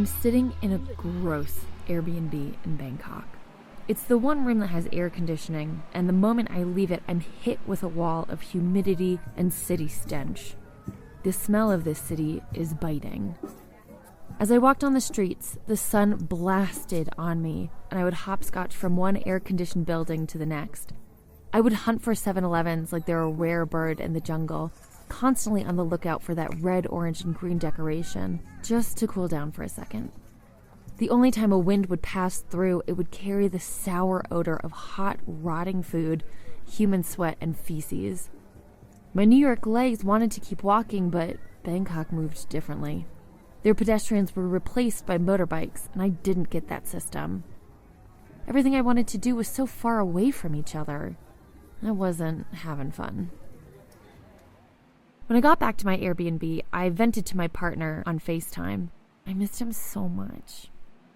I'm sitting in a gross Airbnb in Bangkok. It's the one room that has air conditioning, and the moment I leave it, I'm hit with a wall of humidity and city stench. The smell of this city is biting. As I walked on the streets, the sun blasted on me, and I would hopscotch from one air-conditioned building to the next. I would hunt for 7-Elevens like they're a rare bird in the jungle, constantly on the lookout for that red, orange, and green decoration, just to cool down for a second. The only time a wind would pass through, it would carry the sour odor of hot, rotting food, human sweat, and feces. My New York legs wanted to keep walking, but Bangkok moved differently. Their pedestrians were replaced by motorbikes, and I didn't get that system. Everything I wanted to do was so far away from each other. I wasn't having fun. When I got back to my Airbnb, I vented to my partner on FaceTime. I missed him so much.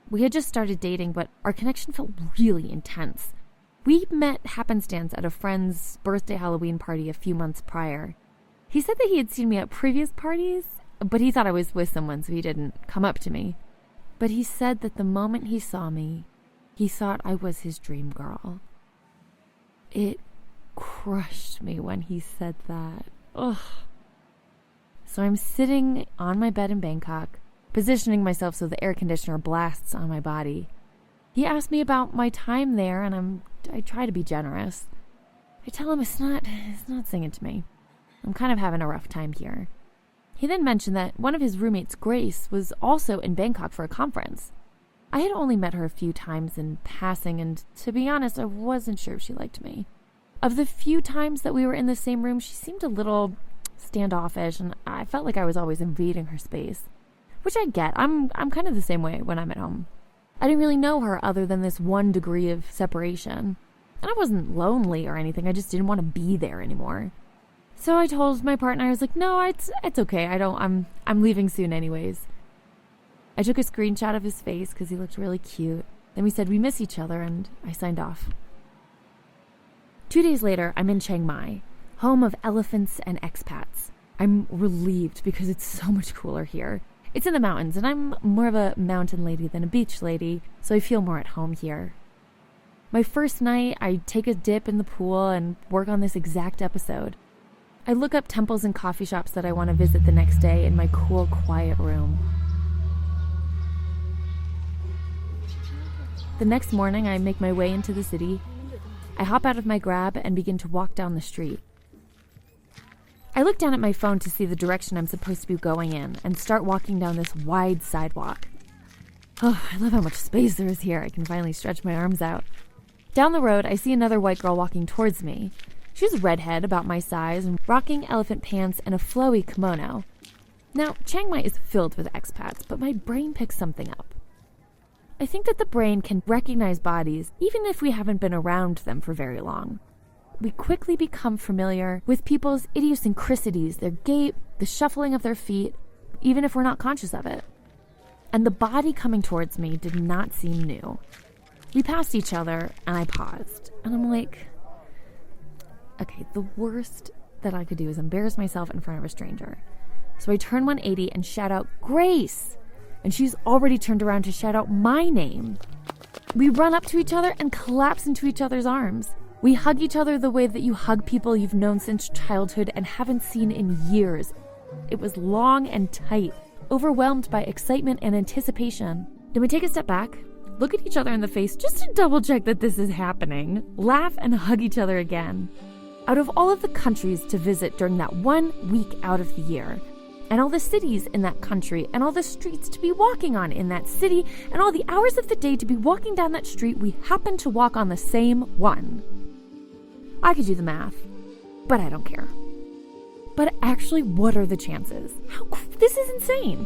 We had just started dating, but our connection felt really intense. We met happenstance at a friend's birthday Halloween party a few months prior. He said that he had seen me at previous parties, but he thought I was with someone, so he didn't come up to me. But he said that the moment he saw me, he thought I was his dream girl. It crushed me when he said that. Ugh. So I'm sitting on my bed in Bangkok, positioning myself so the air conditioner blasts on my body. He asked me about my time there, and I try to be generous. I tell him it's not singing to me. I'm kind of having a rough time here. He then mentioned that one of his roommates, Grace, was also in Bangkok for a conference. I had only met her a few times in passing, and to be honest, I wasn't sure if she liked me. Of the few times that we were in the same room, she seemed a little standoffish, and I felt like I was always invading her space. Which I get. I'm kind of the same way when I'm at home. I didn't really know her other than this 1 degree of separation. And I wasn't lonely or anything, I just didn't want to be there anymore. So I told my partner, I was like, no, it's okay, I'm leaving soon anyways. I took a screenshot of his face because he looked really cute. Then we said we miss each other, and I signed off. 2 days later, I'm in Chiang Mai, home of elephants and expats. I'm relieved because it's so much cooler here. It's in the mountains, and I'm more of a mountain lady than a beach lady, so I feel more at home here. My first night, I take a dip in the pool and work on this exact episode. I look up temples and coffee shops that I want to visit the next day in my cool, quiet room. The next morning, I make my way into the city. I hop out of my Grab and begin to walk down the street. I look down at my phone to see the direction I'm supposed to be going in and start walking down this wide sidewalk. Oh, I love how much space there is here. I can finally stretch my arms out. Down the road, I see another white girl walking towards me. She's a redhead about my size and rocking elephant pants and a flowy kimono. Now, Chiang Mai is filled with expats, but my brain picks something up. I think that the brain can recognize bodies even if we haven't been around them for very long. We quickly become familiar with people's idiosyncrasies, their gait, the shuffling of their feet, even if we're not conscious of it. And the body coming towards me did not seem new. We passed each other, and I paused. And I'm like, okay, the worst that I could do is embarrass myself in front of a stranger. So I turn 180 and shout out, "Grace!" And she's already turned around to shout out my name. We run up to each other and collapse into each other's arms. We hug each other the way that you hug people you've known since childhood and haven't seen in years. It was long and tight, overwhelmed by excitement and anticipation. Then we take a step back, look at each other in the face just to double check that this is happening, laugh and hug each other again. Out of all of the countries to visit during that 1 week out of the year, and all the cities in that country, and all the streets to be walking on in that city, and all the hours of the day to be walking down that street, we happen to walk on the same one. I could do the math, but I don't care. But actually, what are the chances? This is insane.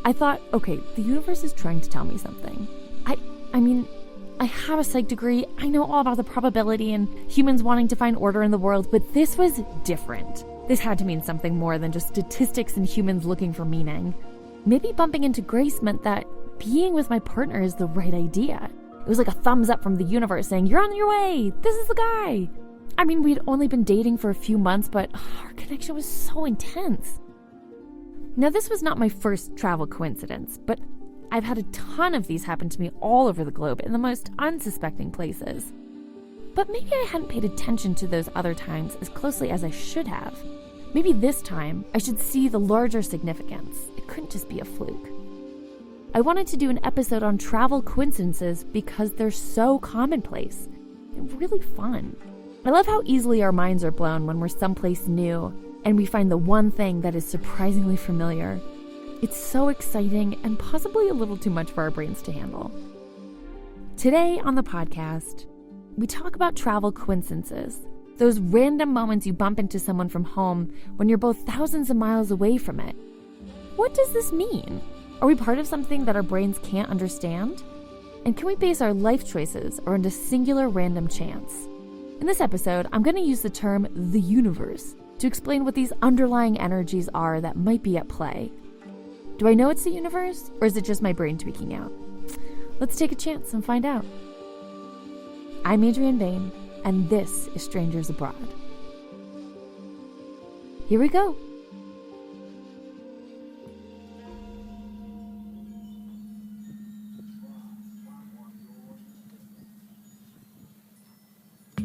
I thought, okay, the universe is trying to tell me something. I mean, I have a psych degree. I know all about the probability and humans wanting to find order in the world, but this was different. This had to mean something more than just statistics and humans looking for meaning. Maybe bumping into Grace meant that being with my partner is the right idea. It was like a thumbs up from the universe saying, you're on your way. This is the guy. I mean, we'd only been dating for a few months, but our connection was so intense. Now, this was not my first travel coincidence, but I've had a ton of these happen to me all over the globe in the most unsuspecting places. But maybe I hadn't paid attention to those other times as closely as I should have. Maybe this time I should see the larger significance. It couldn't just be a fluke. I wanted to do an episode on travel coincidences because they're so commonplace and really fun. I love how easily our minds are blown when we're someplace new and we find the one thing that is surprisingly familiar. It's so exciting and possibly a little too much for our brains to handle. Today on the podcast, we talk about travel coincidences, those random moments you bump into someone from home when you're both thousands of miles away from it. What does this mean? Are we part of something that our brains can't understand? And can we base our life choices around a singular random chance? In this episode, I'm going to use the term the universe to explain what these underlying energies are that might be at play. Do I know it's the universe, or is it just my brain tweaking out? Let's take a chance and find out. I'm Adrienne Bain, and this is Strangers Abroad. Here we go.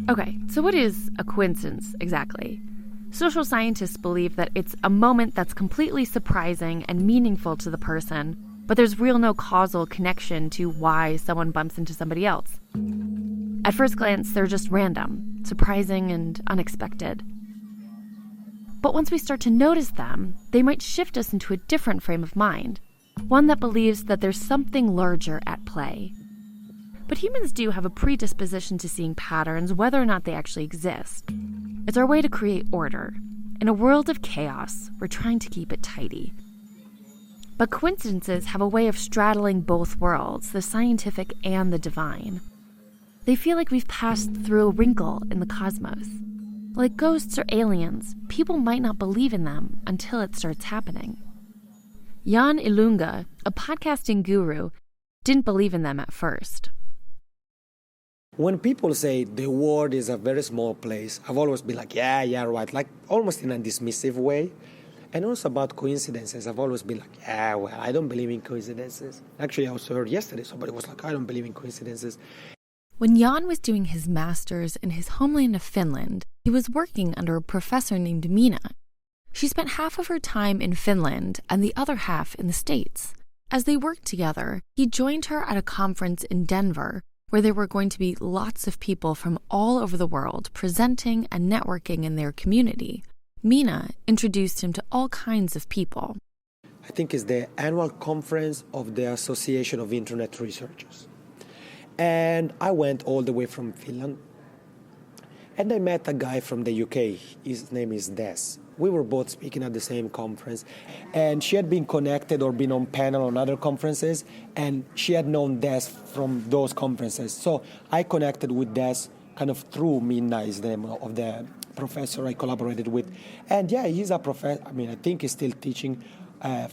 Okay, so what is a coincidence exactly? Social scientists believe that it's a moment that's completely surprising and meaningful to the person, but there's no causal connection to why someone bumps into somebody else. At first glance, they're just random, surprising, and unexpected. But once we start to notice them, they might shift us into a different frame of mind, one that believes that there's something larger at play. But humans do have a predisposition to seeing patterns, whether or not they actually exist. It's our way to create order. In a world of chaos, we're trying to keep it tidy. But coincidences have a way of straddling both worlds, the scientific and the divine. They feel like we've passed through a wrinkle in the cosmos. Like ghosts or aliens, people might not believe in them until it starts happening. Jan Ilunga, a podcasting guru, didn't believe in them at first. When people say the world is a very small place, I've always been like, yeah, right, like almost in a dismissive way. And also about coincidences, I've always been like, I don't believe in coincidences. Actually, I also heard yesterday somebody was like, I don't believe in coincidences. When Jan was doing his master's in his homeland of Finland, he was working under a professor named Mina. She spent half of her time in Finland and the other half in the States. As they worked together, he joined her at a conference in Denver, where there were going to be lots of people from all over the world presenting and networking in their community. Mina introduced him to all kinds of people. I think it's the annual conference of the Association of Internet Researchers. And I went all the way from Finland. And I met a guy from the UK. His name is Des. We were both speaking at the same conference. And she had been connected or been on panel on other conferences. And she had known Des from those conferences. So I connected with Des kind of through Minna, is the name of the professor I collaborated with. And yeah, he's a professor. I think he's still teaching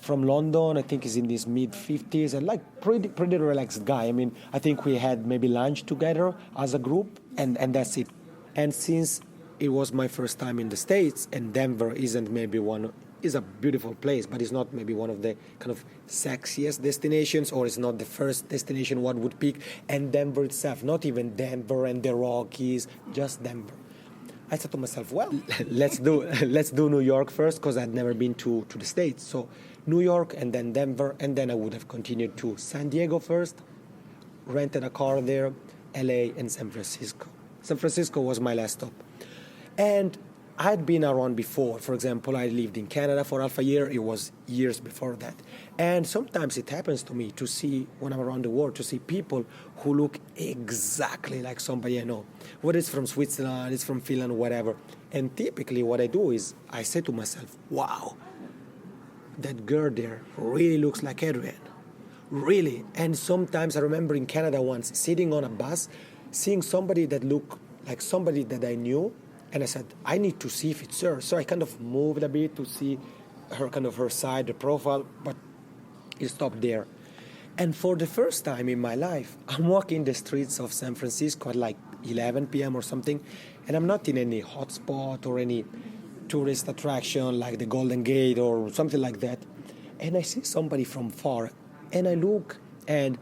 from London. I think he's in his mid-50s and like pretty relaxed guy. I think we had maybe lunch together as a group and that's it. And since it was my first time in the States, and Denver is a beautiful place, but it's not maybe one of the kind of sexiest destinations, or it's not the first destination one would pick. And Denver itself, not even Denver and the Rockies, just Denver. I said to myself, well, let's do New York first, because I'd never been to the States. So New York and then Denver, and then I would have continued to San Diego first, rented a car there, LA, and San Francisco. San Francisco was my last stop. And I'd been around before. For example, I lived in Canada for half a year. It was years before that. And sometimes it happens to me to see, when I'm around the world, to see people who look exactly like somebody I know. Whether it's from Switzerland, it's from Finland, whatever. And typically what I do is I say to myself, wow, that girl there really looks like Adrienne. Really. And sometimes I remember in Canada once sitting on a bus, seeing somebody that looked like somebody that I knew. And I said, I need to see if it's her. So I kind of moved a bit to see her side, the profile, but it stopped there. And for the first time in my life, I'm walking the streets of San Francisco at like 11 p.m. or something, and I'm not in any hotspot or any tourist attraction like the Golden Gate or something like that. And I see somebody from far and I look, and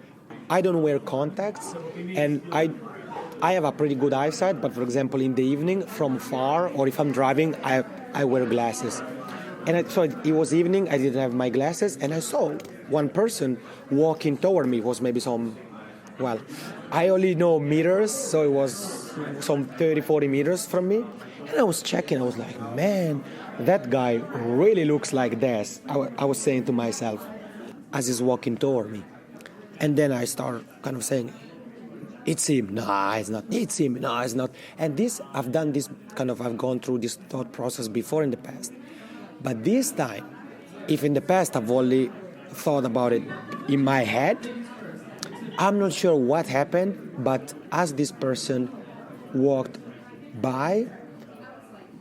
I don't wear contacts, and I have a pretty good eyesight, but for example, in the evening, from far, or if I'm driving, I wear glasses. And so it was evening, I didn't have my glasses, and I saw one person walking toward me. It was maybe I only know meters, so it was some 30, 40 meters from me. And I was checking, I was like, man, that guy really looks like this. I was saying to myself as he's walking toward me. And then I start kind of saying, it's him. No, it's not. It's him. No, it's not. And I've gone through this thought process before in the past. But this time, if in the past I've only thought about it in my head, I'm not sure what happened, but as this person walked by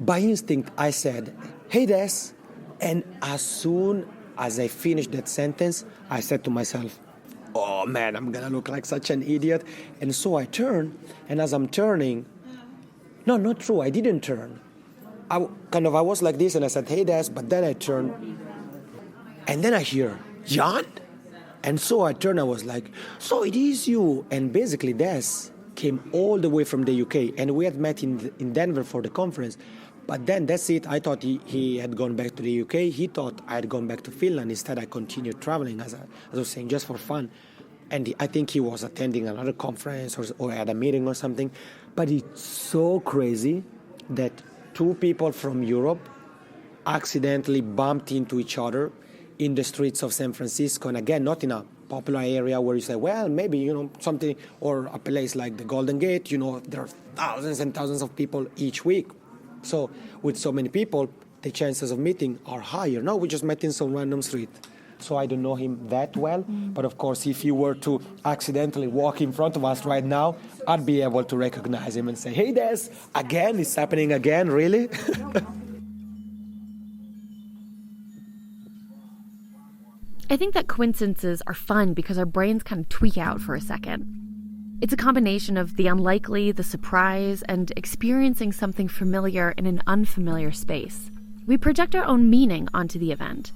instinct, I said, hey, Des. And as soon as I finished that sentence, I said to myself, oh man, I'm gonna look like such an idiot. And so I turned, and as I'm turning, no, not true, I didn't turn. I was like this, and I said, hey, Des, but then I turned, and then I hear, John? And so I turned, I was like, so it is you. And basically, Des came all the way from the UK, and we had met in Denver for the conference. But then that's it. I thought he had gone back to the UK. He thought I had gone back to Finland. Instead, I continued traveling, as I was saying, just for fun. And I think he was attending another conference or at a meeting or something. But it's so crazy that two people from Europe accidentally bumped into each other in the streets of San Francisco. And again, not in a popular area where you say, well, maybe, something, or a place like the Golden Gate, there are thousands and thousands of people each week. So with so many people, the chances of meeting are higher. No, we just met in some random street. So I don't know him that well. But of course, if he were to accidentally walk in front of us right now, I'd be able to recognize him and say, hey, Des, again, it's happening again, really? I think that coincidences are fun because our brains kind of tweak out for a second. It's a combination of the unlikely, the surprise, and experiencing something familiar in an unfamiliar space. We project our own meaning onto the event.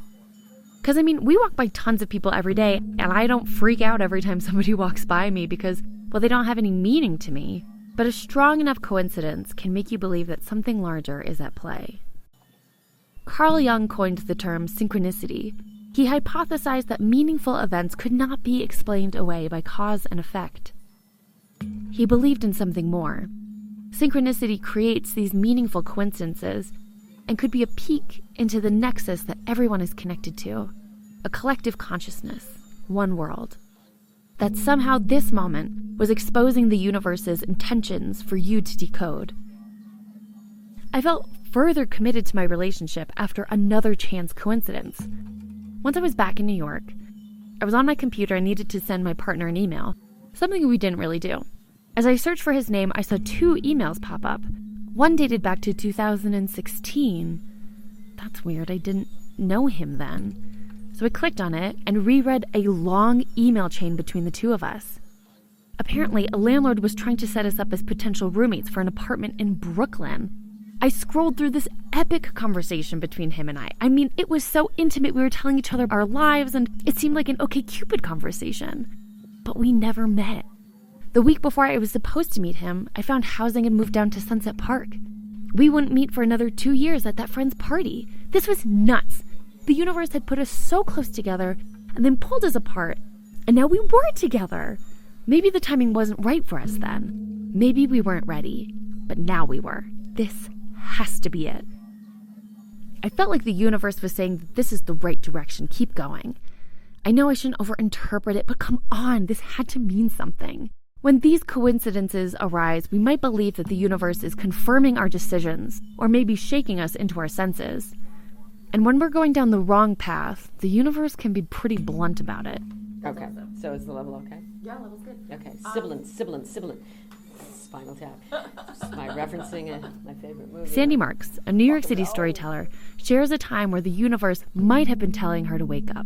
Because, we walk by tons of people every day, and I don't freak out every time somebody walks by me because, they don't have any meaning to me. But a strong enough coincidence can make you believe that something larger is at play. Carl Jung coined the term synchronicity. He hypothesized that meaningful events could not be explained away by cause and effect. He believed in something more. Synchronicity creates these meaningful coincidences and could be a peek into the nexus that everyone is connected to, a collective consciousness, one world. That somehow this moment was exposing the universe's intentions for you to decode. I felt further committed to my relationship after another chance coincidence. Once I was back in New York, I was on my computer and needed to send my partner an email, something we didn't really do. As I searched for his name, I saw 2 emails pop up. One dated back to 2016. That's weird, I didn't know him then. So I clicked on it and reread a long email chain between the two of us. Apparently, a landlord was trying to set us up as potential roommates for an apartment in Brooklyn. I scrolled through this epic conversation between him and I. It was so intimate. We were telling each other our lives, and it seemed like an OkCupid conversation. But we never met. The week before I was supposed to meet him, I found housing and moved down to Sunset Park. We wouldn't meet for another 2 years at that friend's party. This was nuts. The universe had put us so close together and then pulled us apart, and now we were together. Maybe the timing wasn't right for us then. Maybe we weren't ready, but now we were. This has to be it. I felt like the universe was saying that this is the right direction, keep going. I know I shouldn't overinterpret it, but come on, this had to mean something. When these coincidences arise, we might believe that the universe is confirming our decisions, or maybe shaking us into our senses. And when we're going down the wrong path, the universe can be pretty blunt about it. Okay, so is the level okay? Yeah, level's good. Okay, sibilant. Spinal Tap. Just my referencing my favorite movie. Sandy Marks, a New York City storyteller, shares a time where the universe might have been telling her to wake up.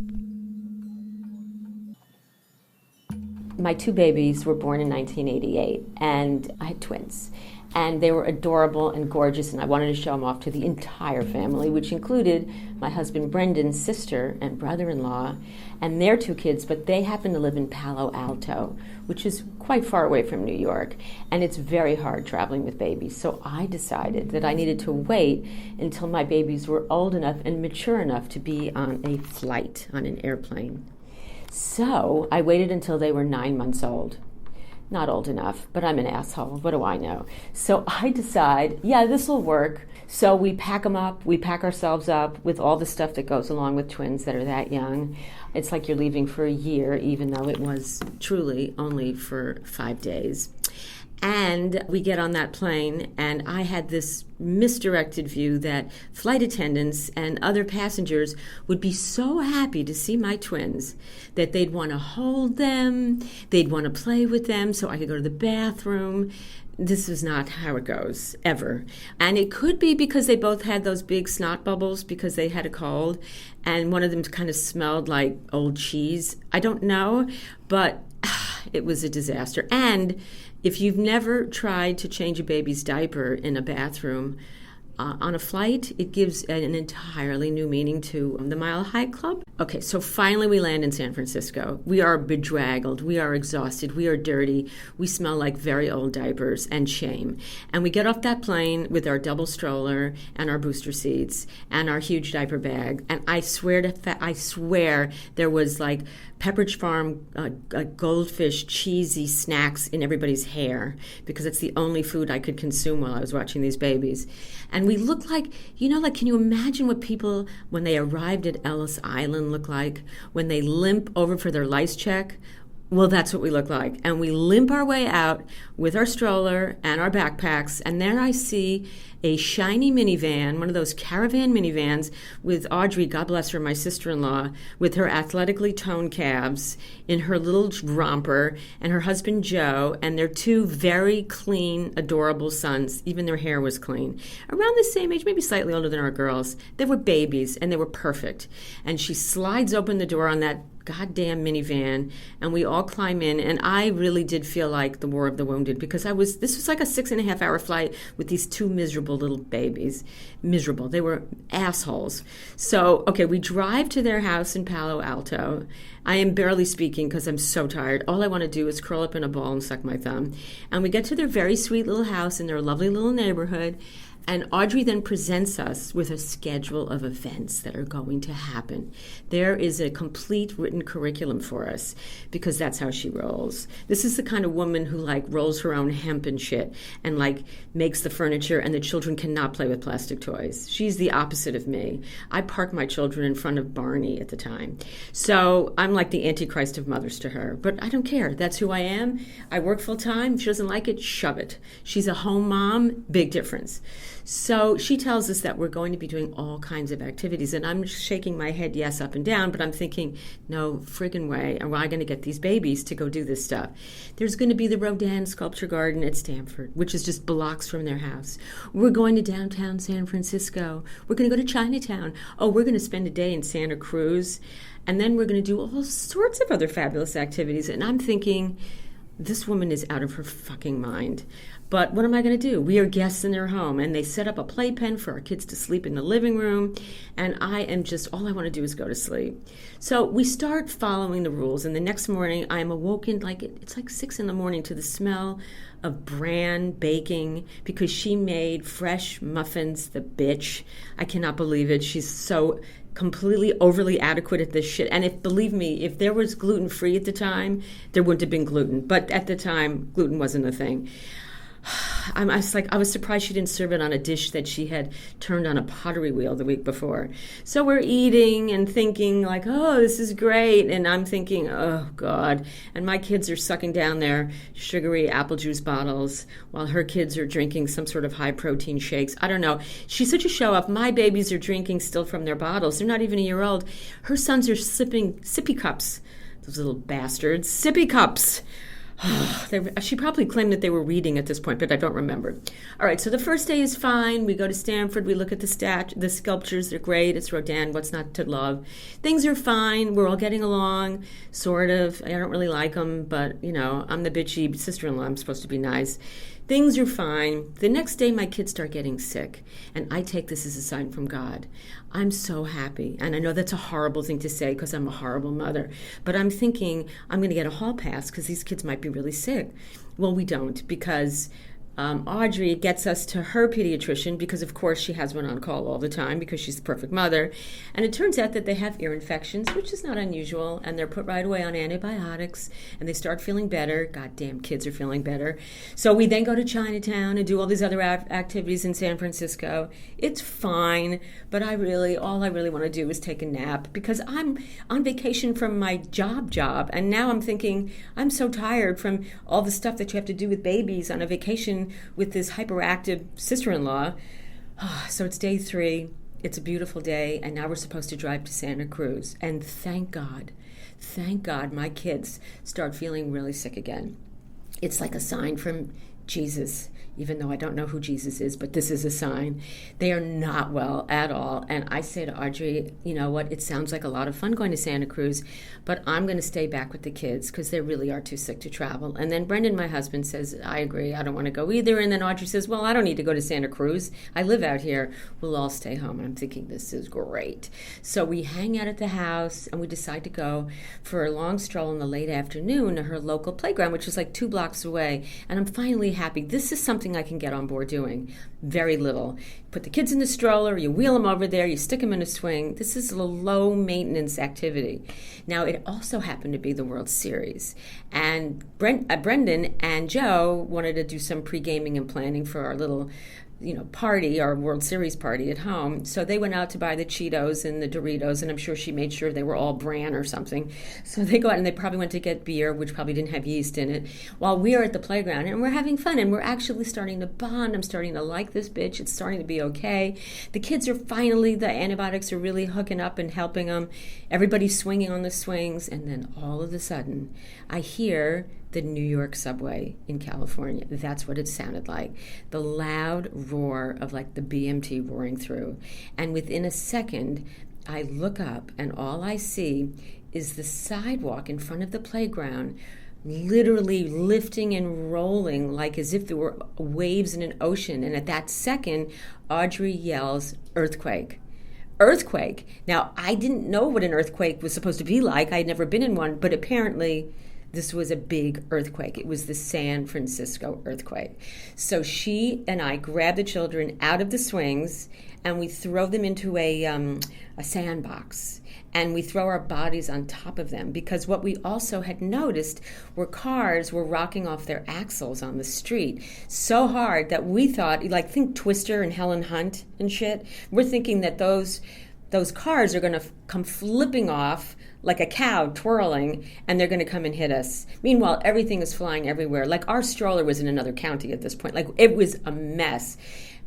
My 2 babies were born in 1988, and I had twins. And they were adorable and gorgeous, and I wanted to show them off to the entire family, which included my husband Brendan's sister and brother-in-law and their 2 kids, but they happen to live in Palo Alto, which is quite far away from New York, and it's very hard traveling with babies. So I decided that I needed to wait until my babies were old enough and mature enough to be on a flight, on an airplane. So I waited until they were 9 months old. Not old enough, but I'm an asshole. What do I know? So I decide, yeah, this will work. So we pack them up. We pack ourselves up with all the stuff that goes along with twins that are that young. It's like you're leaving for a year, even though it was truly only for 5 days. And we get on that plane, and I had this misdirected view that flight attendants and other passengers would be so happy to see my twins that they'd want to hold them, they'd want to play with them so I could go to the bathroom. This is not how it goes, ever. And it could be because they both had those big snot bubbles because they had a cold, and one of them kind of smelled like old cheese. I don't know, but it was a disaster. And if you've never tried to change a baby's diaper in a bathroom on a flight, it gives an entirely new meaning to the Mile High Club. Okay, so finally we land in San Francisco. We are bedraggled, we are exhausted, we are dirty, we smell like very old diapers and shame. And we get off that plane with our double stroller and our booster seats and our huge diaper bag. And I swear there was like Pepperidge Farm goldfish cheesy snacks in everybody's hair because it's the only food I could consume while I was watching these babies. And we look like, can you imagine what people, when they arrived at Ellis Island, look like? When they limp over for their lice check? Well, that's what we look like. And we limp our way out with our stroller and our backpacks, and there I see a shiny minivan, one of those caravan minivans, with Audrey, God bless her, my sister-in-law, with her athletically toned calves in her little romper, and her husband Joe, and their 2 very clean, adorable sons. Even their hair was clean. Around the same age, maybe slightly older than our girls. They were babies, and they were perfect. And she slides open the door on that goddamn minivan, and we all climb in, and I really did feel like the War of the Wounded because this was like a 6.5-hour flight with these 2 miserable little babies. Miserable. They were assholes. So, okay, we drive to their house in Palo Alto. I am barely speaking because I'm so tired. All I want to do is curl up in a ball and suck my thumb. And we get to their very sweet little house in their lovely little neighborhood. And Audrey then presents us with a schedule of events that are going to happen. There is a complete written curriculum for us because that's how she rolls. This is the kind of woman who rolls her own hemp and shit and makes the furniture, and the children cannot play with plastic toys. She's the opposite of me. I parked my children in front of Barney at the time. So I'm like the Antichrist of mothers to her, but I don't care. That's who I am. I work full time. If she doesn't like it, shove it. She's a home mom, big difference. So she tells us that we're going to be doing all kinds of activities, and I'm shaking my head yes up and down, but I'm thinking, no friggin' way am I going to get these babies to go do this stuff. There's going to be the Rodin Sculpture Garden at Stanford, which is just blocks from their house. We're going to downtown San Francisco. We're going to go to Chinatown. Oh, we're going to spend a day in Santa Cruz, and then we're going to do all sorts of other fabulous activities. And I'm thinking, this woman is out of her fucking mind. But what am I going to do? We are guests in their home, and they set up a playpen for our kids to sleep in the living room, and I am just, all I want to do is go to sleep. So we start following the rules, and the next morning I am awoken, it's like 6 a.m. to the smell of bran baking because she made fresh muffins, the bitch. I cannot believe it. She's so completely overly adequate at this shit. And believe me, if there was gluten-free at the time, there wouldn't have been gluten. But at the time, gluten wasn't a thing. I was surprised she didn't serve it on a dish that she had turned on a pottery wheel the week before. So we're eating and thinking oh, this is great. And I'm thinking, oh, God. And my kids are sucking down their sugary apple juice bottles while her kids are drinking some sort of high-protein shakes. I don't know. She's such a show-off. My babies are drinking still from their bottles. They're not even a year old. Her sons are sipping sippy cups. Those little bastards. Sippy cups. She probably claimed that they were reading at this point, but I don't remember. All right, so the first day is fine. We go to Stanford. We look at the sculptures. They're great. It's Rodin. What's not to love? Things are fine. We're all getting along, sort of. I don't really like them, but, I'm the bitchy sister-in-law. I'm supposed to be nice. Things are fine. The next day, my kids start getting sick, and I take this as a sign from God. I'm so happy, and I know that's a horrible thing to say because I'm a horrible mother, but I'm thinking I'm going to get a hall pass because these kids might be really sick. Well, we don't, because Audrey gets us to her pediatrician because, of course, she has one on call all the time because she's the perfect mother. And it turns out that they have ear infections, which is not unusual, and they're put right away on antibiotics, and they start feeling better. Goddamn, kids are feeling better. So we then go to Chinatown and do all these other activities in San Francisco. It's fine, but all I really want to do is take a nap because I'm on vacation from my job, and now I'm thinking I'm so tired from all the stuff that you have to do with babies on a vacation with this hyperactive sister-in-law. So it's day 3. It's a beautiful day, and now we're supposed to drive to Santa Cruz. And thank God, my kids start feeling really sick again. It's like a sign from Jesus, even though I don't know who Jesus is, but this is a sign. They are not well at all. And I say to Audrey, you know what, it sounds like a lot of fun going to Santa Cruz, but I'm going to stay back with the kids because they really are too sick to travel. And then Brendan, my husband, says, I agree, I don't want to go either. And then Audrey says, well, I don't need to go to Santa Cruz. I live out here. We'll all stay home. And I'm thinking, this is great. So we hang out at the house, and we decide to go for a long stroll in the late afternoon to her local playground, which is like 2 blocks away. And I'm finally happy. This is something I can get on board doing. Very little. Put the kids in the stroller, you wheel them over there, you stick them in a swing. This is a low maintenance activity. Now, it also happened to be the World Series. And Brendan and Joe wanted to do some pre-gaming and planning for our little party, our World Series party at home. So they went out to buy the Cheetos and the Doritos, and I'm sure she made sure they were all bran or something. So they go out and they probably went to get beer, which probably didn't have yeast in it, while we are at the playground, and we're having fun, and we're actually starting to bond. I'm starting to like this bitch. It's starting to be okay. The kids are finally, the antibiotics are really hooking up and helping them. Everybody's swinging on the swings, and then all of a sudden, I hear the New York subway in California. That's what it sounded like. The loud roar of like the BMT roaring through. And within a second, I look up and all I see is the sidewalk in front of the playground literally lifting and rolling like as if there were waves in an ocean. And at that second, Audrey yells, earthquake. Earthquake. Now, I didn't know what an earthquake was supposed to be like. I had never been in one, but apparently this was a big earthquake. It was the San Francisco earthquake. So she and I grab the children out of the swings and we throw them into a sandbox. And we throw our bodies on top of them because what we also had noticed were cars were rocking off their axles on the street so hard that we thought, like think Twister and Helen Hunt and shit. We're thinking that those cars are going to come flipping off like a cow twirling, and they're going to come and hit us. Meanwhile, everything is flying everywhere. Like our stroller was in another county at this point. Like it was a mess.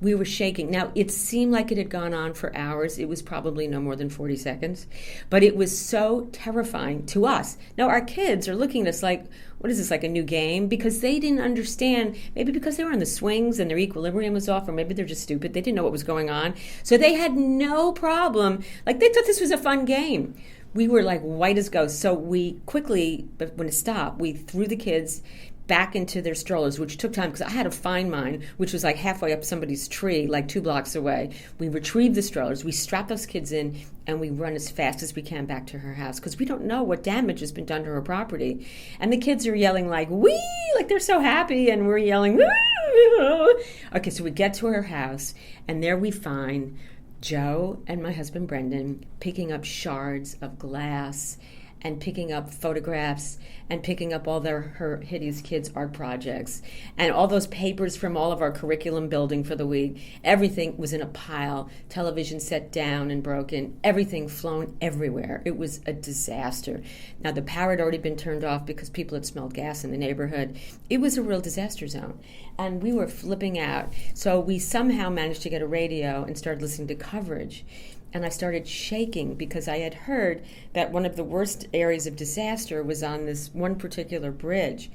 We were shaking. Now, it seemed like it had gone on for hours. It was probably no more than 40 seconds. But it was so terrifying to us. Now, our kids are looking at us like, what is this, like a new game? Because they didn't understand, maybe because they were on the swings and their equilibrium was off, or maybe they're just stupid. They didn't know what was going on. So they had no problem. Like, they thought this was a fun game. We were like white as ghosts. So we quickly, but when it stopped, we threw the kids back into their strollers, which took time because I had to find mine, which was like halfway up somebody's tree, like 2 blocks away. We retrieved the strollers, we strap those kids in, and we run as fast as we can back to her house because we don't know what damage has been done to her property. And the kids are yelling like, wee, like they're so happy, and we're yelling, woo. Okay, so we get to her house, and there we find Joe and my husband Brendan picking up shards of glass and picking up photographs and picking up all her hideous kids' art projects and all those papers from all of our curriculum building for the week. Everything was in a pile, television set down and broken, everything flown everywhere. It was a disaster. Now, the power had already been turned off because people had smelled gas in the neighborhood. It was a real disaster zone, and we were flipping out. So we somehow managed to get a radio and started listening to coverage. And I started shaking because I had heard that one of the worst areas of disaster was on this one particular bridge.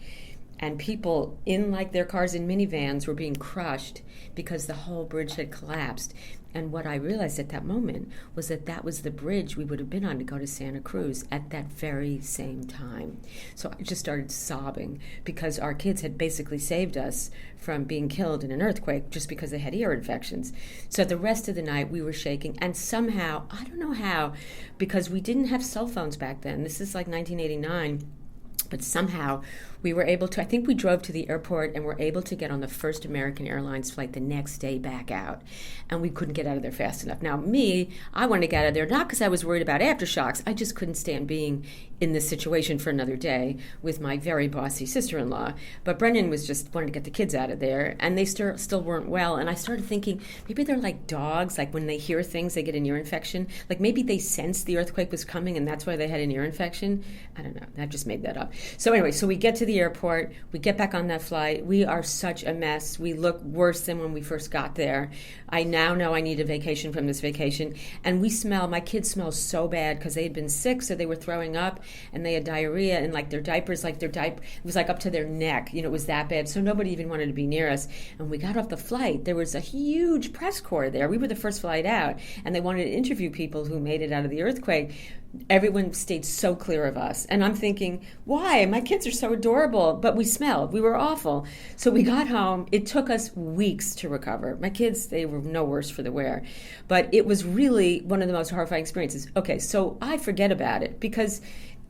and people in like their cars and minivans were being crushed because the whole bridge had collapsed. And what I realized at that moment was that that was the bridge we would have been on to go to Santa Cruz at that very same time. So I just started sobbing because our kids had basically saved us from being killed in an earthquake just because they had ear infections. So the rest of the night we were shaking, and somehow, I don't know how, because we didn't have cell phones back then. This is like 1989. But somehow we were able to, I think we drove to the airport and were able to get on the first American Airlines flight the next day back out. And we couldn't get out of there fast enough. Now, I wanted to get out of there not because I was worried about aftershocks. I just couldn't stand being in this situation for another day with my very bossy sister-in-law. But Brendan was just wanted to get the kids out of there, and they still weren't well. And I started thinking, maybe they're like dogs, like when they hear things, they get an ear infection. Like maybe they sensed the earthquake was coming, and that's why they had an ear infection. I don't know. I just made that up. So anyway, so we get to the airport, we get back on that flight. We are such a mess. We look worse than when we first got there. I now know I need a vacation from this vacation. And my kids smell so bad because they had been sick, so they were throwing up, and they had diarrhea, and like their diapers, it was like up to their neck. It was that bad. So nobody even wanted to be near us. And we got off the flight. There was a huge press corps there. We were the first flight out, and they wanted to interview people who made it out of the earthquake. Everyone stayed so clear of us. And I'm thinking, why? My kids are so adorable. But we smelled. We were awful. So we got home. It took us weeks to recover. My kids, they were no worse for the wear. But it was really one of the most horrifying experiences. Okay, so I forget about it because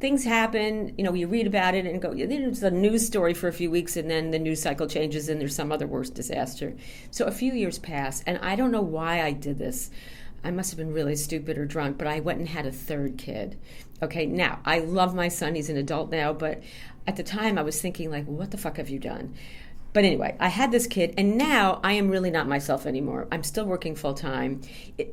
things happen, you read about it and go, it's a news story for a few weeks, and then the news cycle changes and there's some other worse disaster. So a few years pass, and I don't know why I did this. I must have been really stupid or drunk, but I went and had a third kid. Okay, now, I love my son. He's an adult now, but at the time I was thinking, like, what the fuck have you done? But anyway, I had this kid, and now I am really not myself anymore. I'm still working full-time.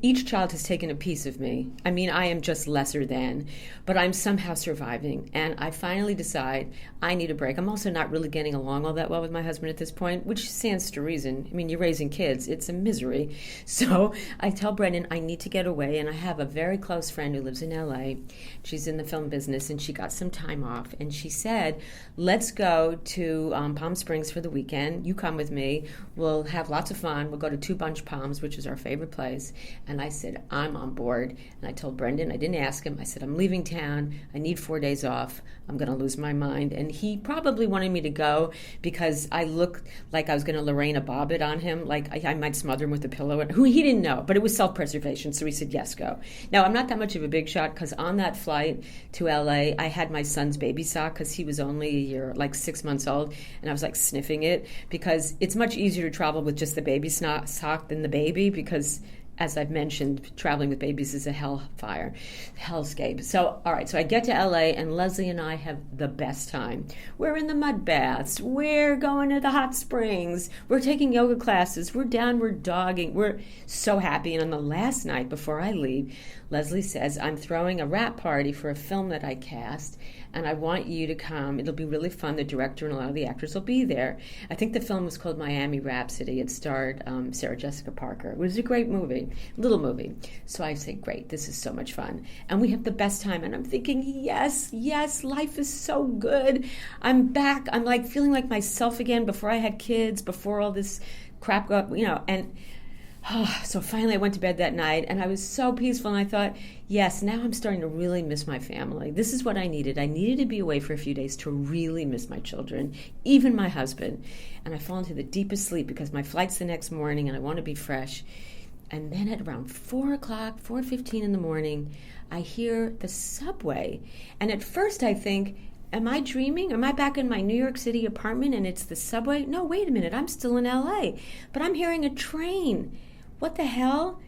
Each child has taken a piece of me. I mean, I am just lesser than, but I'm somehow surviving. And I finally decide I need a break. I'm also not really getting along all that well with my husband at this point, which stands to reason. I mean, you're raising kids. It's a misery. So I tell Brendan I need to get away, and I have a very close friend who lives in LA. She's in the film business, and she got some time off. And she said, let's go to Palm Springs for the weekend. You come with me. We'll have lots of fun. We'll go to Two Bunch Palms, which is our favorite place. And I said, I'm on board. And I told Brendan, I didn't ask him. I said, I'm leaving town. I need 4 days off. I'm going to lose my mind. And he probably wanted me to go because I looked like I was going to Lorena Bobbitt on him. Like I might smother him with a pillow. Who he didn't know, but it was self-preservation. So he said, yes, go. Now, I'm not that much of a big shot because on that flight to LA, I had my son's baby sock because he was only a year, like 6 months old. And I was like sniffing it, because it's much easier to travel with just the baby sock than the baby, because as I've mentioned, traveling with babies is a hellscape. So, all right, so I get to LA, and Leslie and I have the best time. We're in the mud baths. We're going to the hot springs. We're taking yoga classes. We're downward dogging. We're so happy. And on the last night before I leave, Leslie says, I'm throwing a wrap party for a film that I cast, and I want you to come. It'll be really fun. The director and a lot of the actors will be there. I think the film was called Miami Rhapsody. It starred Sarah Jessica Parker. It was a great movie, little movie. So I say, great, this is so much fun. And we have the best time. And I'm thinking, yes, life is so good. I'm back. I'm like feeling like myself again before I had kids, before all this crap got, and so finally I went to bed that night, and I was so peaceful, and I thought, yes, now I'm starting to really miss my family. This is what I needed. I needed to be away for a few days to really miss my children, even my husband. And I fall into the deepest sleep because my flight's the next morning, and I want to be fresh. And then at around 4 o'clock, 4:15 in the morning, I hear the subway. And at first I think, am I dreaming? Am I back in my New York City apartment and it's the subway? No, wait a minute, I'm still in LA. But I'm hearing a train. What the hell?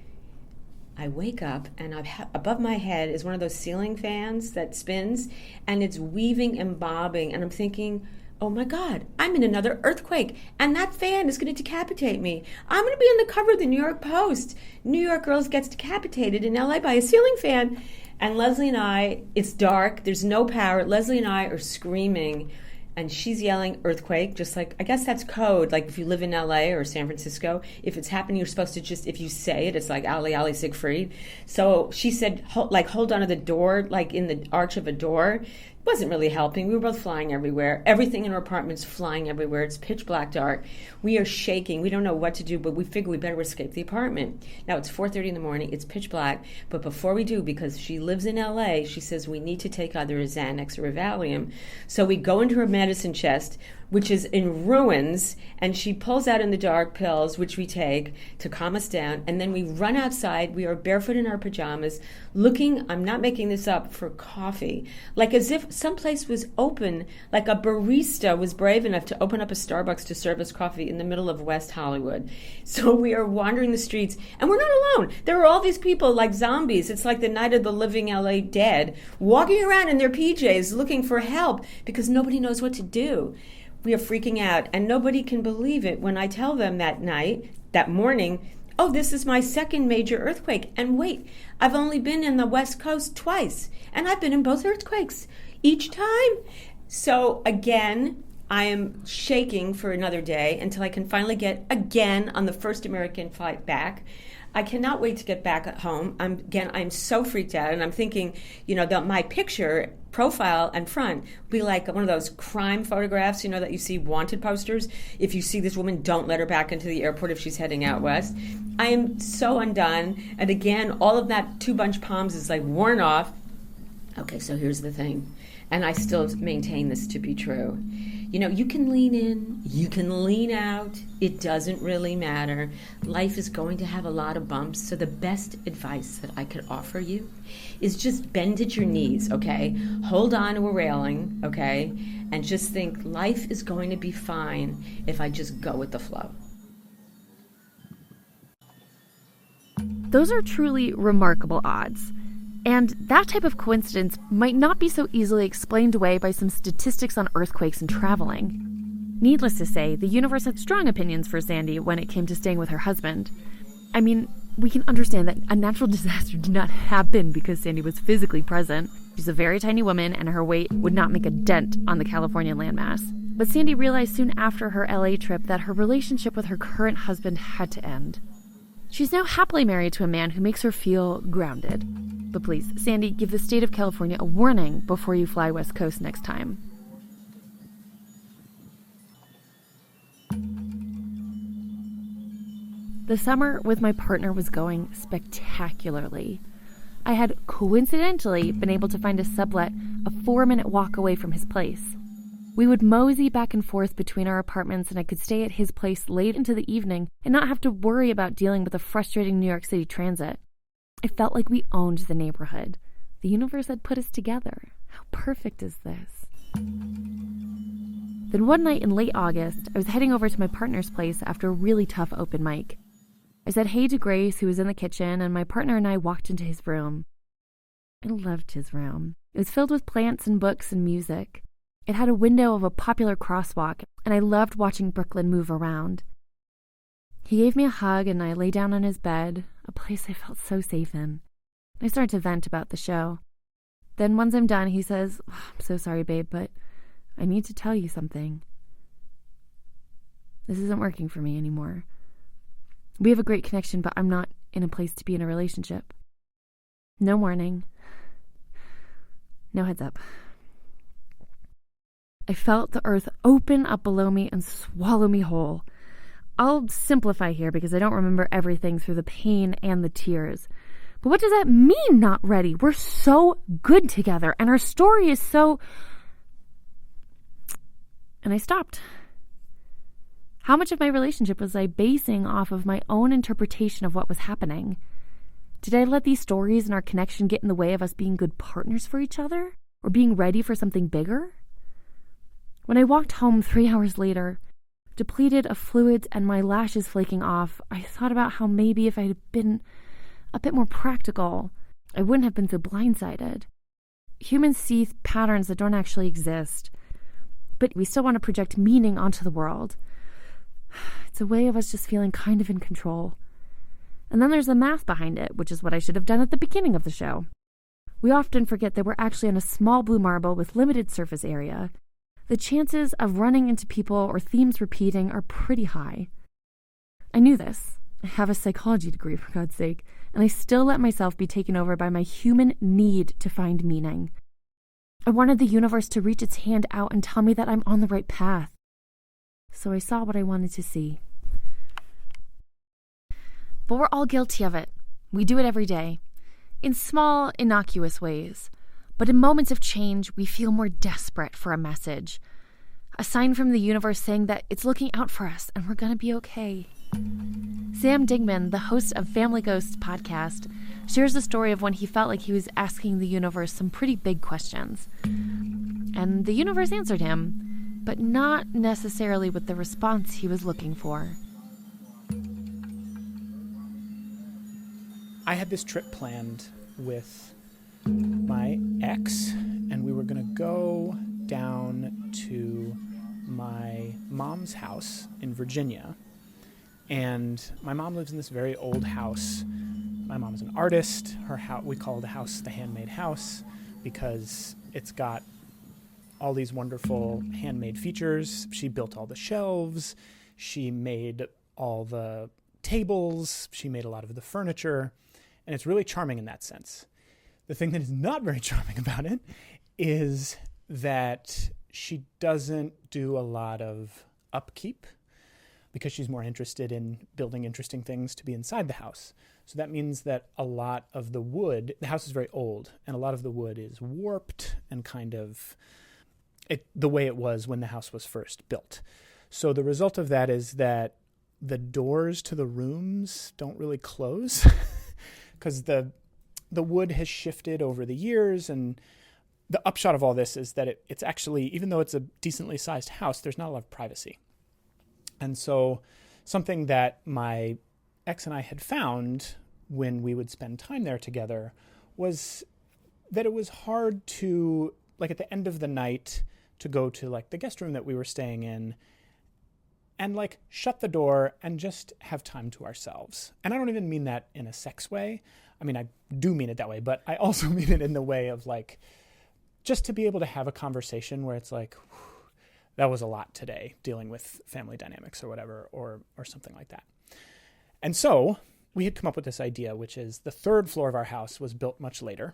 I wake up, and above my head is one of those ceiling fans that spins, and it's weaving and bobbing, and I'm thinking, oh my God, I'm in another earthquake, and that fan is going to decapitate me. I'm going to be on the cover of the New York Post. New York girls gets decapitated in LA by a ceiling fan. And Leslie and I, it's dark, there's no power. Leslie and I are screaming, and she's yelling earthquake, just like, I guess that's code. Like if you live in LA or San Francisco, if it's happening, you're supposed to just, if you say it, it's like Ali Ali Siegfried. So she said, hold on to the door, like in the arch of a door, Wasn't really helping. We were both flying everywhere. Everything in our apartment's flying everywhere. It's pitch black dark. We are shaking. We don't know what to do, but we figure we better escape the apartment. Now it's 4:30 in the morning. It's pitch black. But before we do, because she lives in LA, she says we need to take either a Xanax or a Valium. So we go into her medicine chest, which is in ruins, and she pulls out in the dark pills, which we take to calm us down. And then we run outside. We are barefoot in our pajamas, looking, I'm not making this up, for coffee. Like as if someplace was open, like a barista was brave enough to open up a Starbucks to serve us coffee in the middle of West Hollywood. So we are wandering the streets, and we're not alone. There are all these people like zombies. It's like the Night of the Living LA Dead, walking around in their PJs looking for help because nobody knows what to do. We are freaking out, and nobody can believe it when I tell them that morning, oh, this is my second major earthquake. And wait, I've only been in the West Coast twice, and I've been in both earthquakes each time. So again, I am shaking for another day until I can finally get again on the first American flight back. I cannot wait to get back at home. I'm so freaked out, and I'm thinking, my picture, profile and front will be like one of those crime photographs, that you see wanted posters. If you see this woman, don't let her back into the airport if she's heading out west. I am so undone, and again, all of that 2 bunch palms is like worn off. Okay, so here's the thing, and I still maintain this to be true. You can lean in, you can lean out, it doesn't really matter. Life is going to have a lot of bumps, so the best advice that I could offer you is just bend at your knees, okay? Hold on to a railing, okay? And just think life is going to be fine if I just go with the flow. Those are truly remarkable odds. And that type of coincidence might not be so easily explained away by some statistics on earthquakes and traveling. Needless to say, the universe had strong opinions for Sandy when it came to staying with her husband. I mean, we can understand that a natural disaster did not happen because Sandy was physically present. She's a very tiny woman, and her weight would not make a dent on the California landmass. But Sandy realized soon after her LA trip that her relationship with her current husband had to end. She's now happily married to a man who makes her feel grounded. But please, Sandy, give the state of California a warning before you fly West Coast next time. The summer with my partner was going spectacularly. I had coincidentally been able to find a sublet a 4-minute walk away from his place. We would mosey back and forth between our apartments, and I could stay at his place late into the evening and not have to worry about dealing with the frustrating New York City transit. It felt like we owned the neighborhood. The universe had put us together. How perfect is this? Then one night in late August, I was heading over to my partner's place after a really tough open mic. I said hey to Grace, who was in the kitchen, and my partner and I walked into his room. I loved his room. It was filled with plants and books and music. It had a window of a popular crosswalk, and I loved watching Brooklyn move around. He gave me a hug, and I lay down on his bed, a place I felt so safe in. I started to vent about the show. Then once I'm done, he says, I'm so sorry, babe, but I need to tell you something. This isn't working for me anymore. We have a great connection, but I'm not in a place to be in a relationship. No warning. No heads up. I felt the earth open up below me and swallow me whole. I'll simplify here because I don't remember everything through the pain and the tears. But what does that mean, not ready? We're so good together, and our story is so... And I stopped. How much of my relationship was I basing off of my own interpretation of what was happening? Did I let these stories and our connection get in the way of us being good partners for each other? Or being ready for something bigger? When I walked home 3 hours later, depleted of fluids and my lashes flaking off, I thought about how maybe if I had been a bit more practical, I wouldn't have been so blindsided. Humans see patterns that don't actually exist, but we still want to project meaning onto the world. It's a way of us just feeling kind of in control. And then there's the math behind it, which is what I should have done at the beginning of the show. We often forget that we're actually on a small blue marble with limited surface area. The chances of running into people or themes repeating are pretty high. I knew this. I have a psychology degree, for God's sake, and I still let myself be taken over by my human need to find meaning. I wanted the universe to reach its hand out and tell me that I'm on the right path. So I saw what I wanted to see. But we're all guilty of it. We do it every day, in small, innocuous ways. But in moments of change, we feel more desperate for a message. A sign from the universe saying that it's looking out for us and we're gonna be okay. Sam Digman, the host of Family Ghosts podcast, shares the story of when he felt like he was asking the universe some pretty big questions. And the universe answered him, but not necessarily with the response he was looking for. I had this trip planned with my ex, and we were going to go down to my mom's house in Virginia. And my mom lives in this very old house. My mom is an artist. Her house, we call the house the handmade house because it's got all these wonderful handmade features. She built all the shelves. She made all the tables. She made a lot of the furniture. And it's really charming in that sense. The thing that is not very charming about it is that she doesn't do a lot of upkeep because she's more interested in building interesting things to be inside the house. So that means that a lot of the wood, the house is very old, and a lot of the wood is warped and kind of the way it was when the house was first built. So the result of that is that the doors to the rooms don't really close because the wood has shifted over the years. And the upshot of all this is that it's actually, even though it's a decently sized house, there's not a lot of privacy. And so something that my ex and I had found when we would spend time there together was that it was hard to, like at the end of the night, to go to like the guest room that we were staying in and like shut the door and just have time to ourselves. And I don't even mean that in a sex way. I mean, I do mean it that way, but I also mean it in the way of like, just to be able to have a conversation where it's like, that was a lot today, dealing with family dynamics or whatever, or something like that. And so we had come up with this idea, which is the third floor of our house was built much later.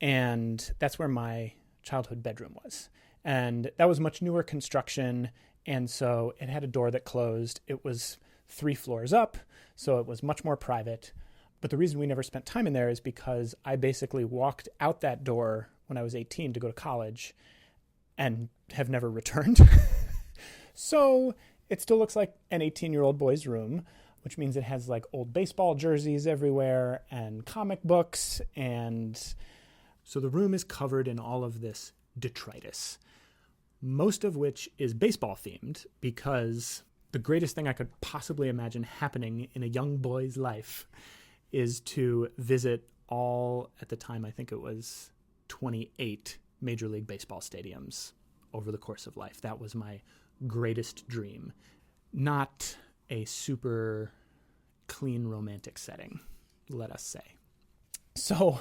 And that's where my childhood bedroom was. And that was much newer construction. And so it had a door that closed. It was 3 floors up, so it was much more private. But the reason we never spent time in there is because I basically walked out that door when I was 18 to go to college and have never returned. So it still looks like an 18-year-old boy's room, which means it has like old baseball jerseys everywhere and comic books. And so the room is covered in all of this detritus, most of which is baseball themed, because the greatest thing I could possibly imagine happening in a young boy's life is to visit all, at the time, I think it was 28 Major League Baseball stadiums over the course of life. That was my greatest dream. Not a super clean romantic setting, let us say. So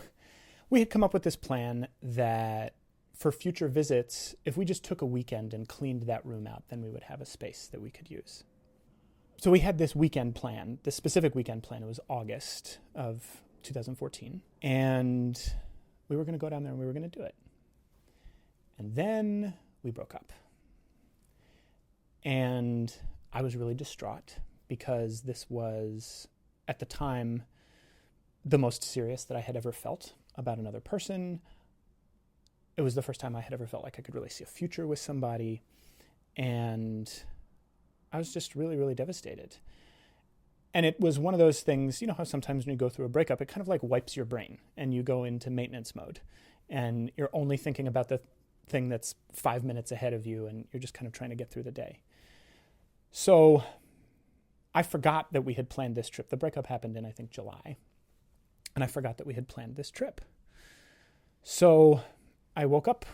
we had come up with this plan that for future visits, if we just took a weekend and cleaned that room out, then we would have a space that we could use. So we had this weekend plan, this specific weekend plan. It was August of 2014. And we were going to go down there and we were going to do it. And then we broke up. And I was really distraught because this was, at the time, the most serious that I had ever felt about another person. It was the first time I had ever felt like I could really see a future with somebody. And I was just really, really devastated. And it was one of those things, you know how sometimes when you go through a breakup, it kind of like wipes your brain and you go into maintenance mode and you're only thinking about the thing that's 5 minutes ahead of you and you're just kind of trying to get through the day. So I forgot that we had planned this trip. The breakup happened in, I think, July. And I forgot that we had planned this trip. So I woke up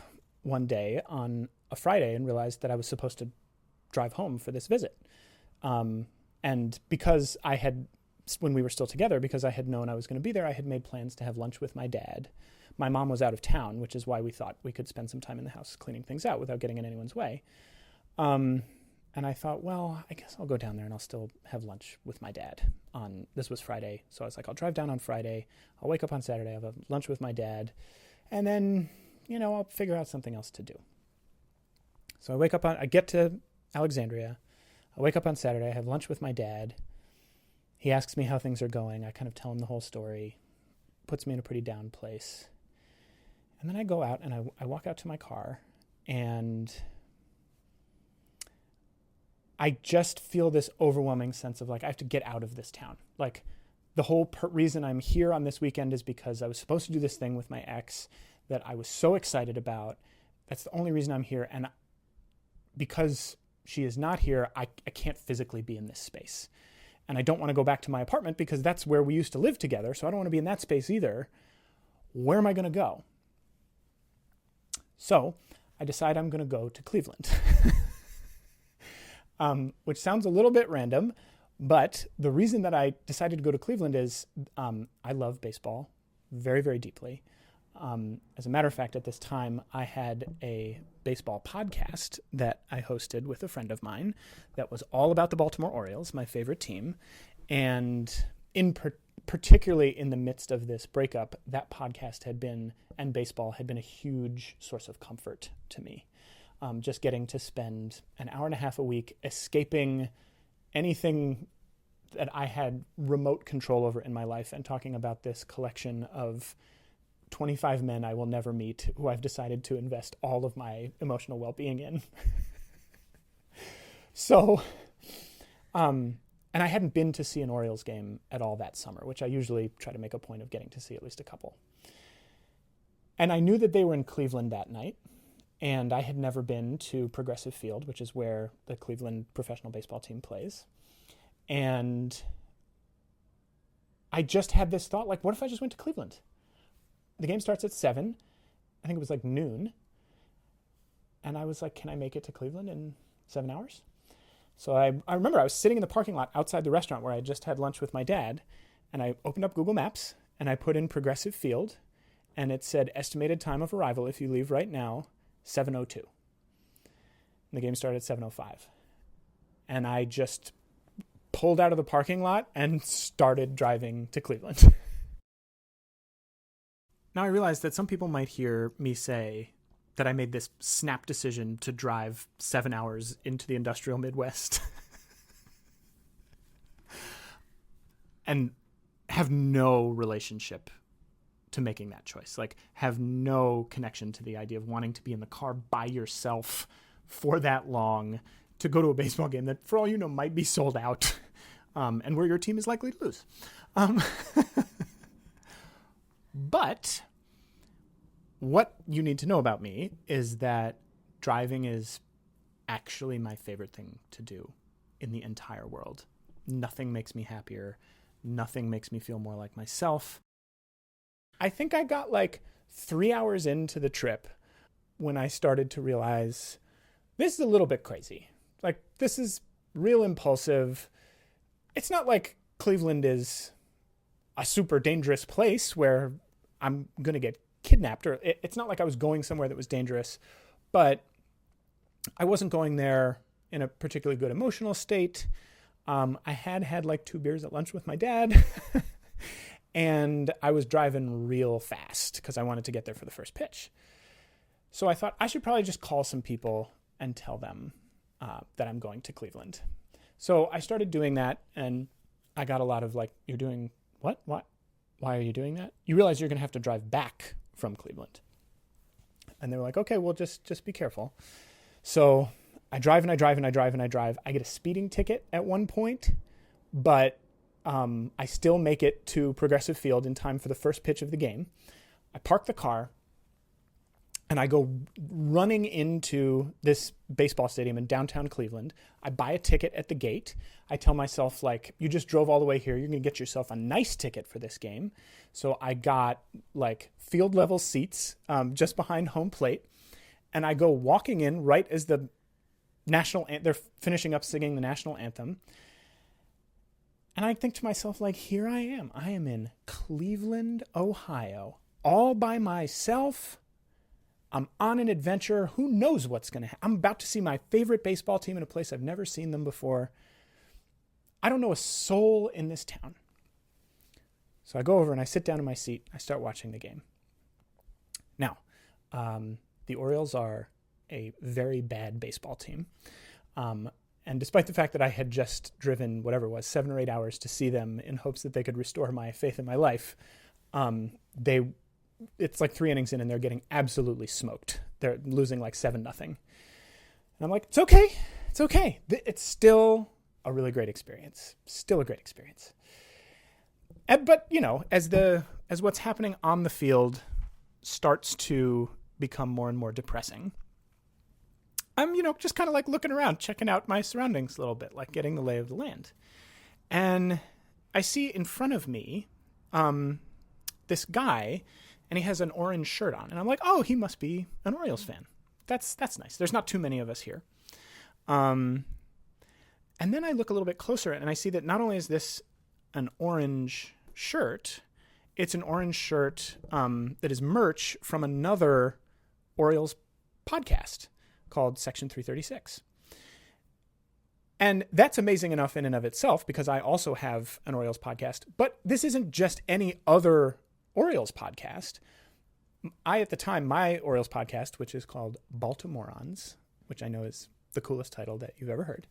one day on a Friday and realized that I was supposed to drive home for this visit. And because I had, when we were still together, because I had known I was going to be there, I had made plans to have lunch with my dad. My mom was out of town, which is why we thought we could spend some time in the house cleaning things out without getting in anyone's way. And I thought, well, I guess I'll go down there and I'll still have lunch with my dad. This was Friday, so I was like, I'll drive down on Friday. I'll wake up on Saturday, I'll have lunch with my dad. And then I'll figure out something else to do. So I get to Alexandria. I wake up on Saturday. I have lunch with my dad. He asks me how things are going. I kind of tell him the whole story. Puts me in a pretty down place. And then I go out and I walk out to my car, and I just feel this overwhelming sense of like, I have to get out of this town. Like, the whole reason I'm here on this weekend is because I was supposed to do this thing with my ex that I was so excited about. That's the only reason I'm here. And because she is not here, I can't physically be in this space. And I don't want to go back to my apartment because that's where we used to live together. So I don't want to be in that space either. Where am I going to go? So I decide I'm going to go to Cleveland, which sounds a little bit random. But the reason that I decided to go to Cleveland is I love baseball very, very deeply. As a matter of fact, at this time, I had a baseball podcast that I hosted with a friend of mine that was all about the Baltimore Orioles, my favorite team. And particularly in the midst of this breakup, that podcast and baseball had been a huge source of comfort to me. Just getting to spend an hour and a half a week escaping anything that I had remote control over in my life and talking about this collection of 25 men I will never meet who I've decided to invest all of my emotional well-being in. So, and I hadn't been to see an Orioles game at all that summer, which I usually try to make a point of getting to see at least a couple. And I knew that they were in Cleveland that night, and I had never been to Progressive Field, which is where the Cleveland professional baseball team plays. And I just had this thought, like, what if I just went to Cleveland? The game starts at 7. I think it was like noon. And I was like, can I make it to Cleveland in 7 hours? So I remember I was sitting in the parking lot outside the restaurant where I just had lunch with my dad. And I opened up Google Maps and I put in Progressive Field. And it said estimated time of arrival if you leave right now, 7:02. And the game started at 7:05. And I just pulled out of the parking lot and started driving to Cleveland. Now I realize that some people might hear me say that I made this snap decision to drive 7 hours into the industrial Midwest and have no relationship to making that choice. Like, have no connection to the idea of wanting to be in the car by yourself for that long to go to a baseball game that, for all you know, might be sold out and where your team is likely to lose. But what you need to know about me is that driving is actually my favorite thing to do in the entire world. Nothing makes me happier. Nothing makes me feel more like myself. I think I got like 3 hours into the trip when I started to realize this is a little bit crazy. Like, this is real impulsive. It's not like Cleveland is a super dangerous place where I'm going to get kidnapped, or it's not like I was going somewhere that was dangerous, but I wasn't going there in a particularly good emotional state. I had like 2 beers at lunch with my dad and I was driving real fast because I wanted to get there for the first pitch. So I thought I should probably just call some people and tell them that I'm going to Cleveland. So I started doing that, and I got a lot of like, you're doing what? What? Why are you doing that? You realize you're going to have to drive back from Cleveland. And they were like, okay, well, just be careful. So I drive and I drive and I drive and I drive. I get a speeding ticket at one point, but I still make it to Progressive Field in time for the first pitch of the game. I park the car and I go running into this baseball stadium in downtown Cleveland. I buy a ticket at the gate. I tell myself, like, you just drove all the way here. You're going to get yourself a nice ticket for this game. So I got like field level seats just behind home plate. And I go walking in right as they're finishing up singing the national anthem. And I think to myself, like, here I am. I am in Cleveland, Ohio, all by myself. I'm on an adventure. Who knows what's going to happen? I'm about to see my favorite baseball team in a place I've never seen them before. I don't know a soul in this town. So I go over and I sit down in my seat. I start watching the game. Now, The Orioles are a very bad baseball team. And despite the fact that I had just driven, whatever it was, 7 or 8 hours to see them in hopes that they could restore my faith in my life, it's like 3 innings in and they're getting absolutely smoked. They're losing like 7-0. And I'm like, it's okay. It's okay. It's still a really great experience. Still a great experience. But, as what's happening on the field starts to become more and more depressing, I'm, just kind of like looking around, checking out my surroundings a little bit, like getting the lay of the land. And I see in front of me this guy, and he has an orange shirt on. And I'm like, oh, he must be an Orioles fan. That's nice. There's not too many of us here. And then I look a little bit closer, and I see that not only is this an orange shirt, it's an orange shirt that is merch from another Orioles podcast called Section 336. And that's amazing enough in and of itself because I also have an Orioles podcast. But this isn't just any other Orioles podcast. At the time, my Orioles podcast, which is called Baltimoreans, which I know is the coolest title that you've ever heard,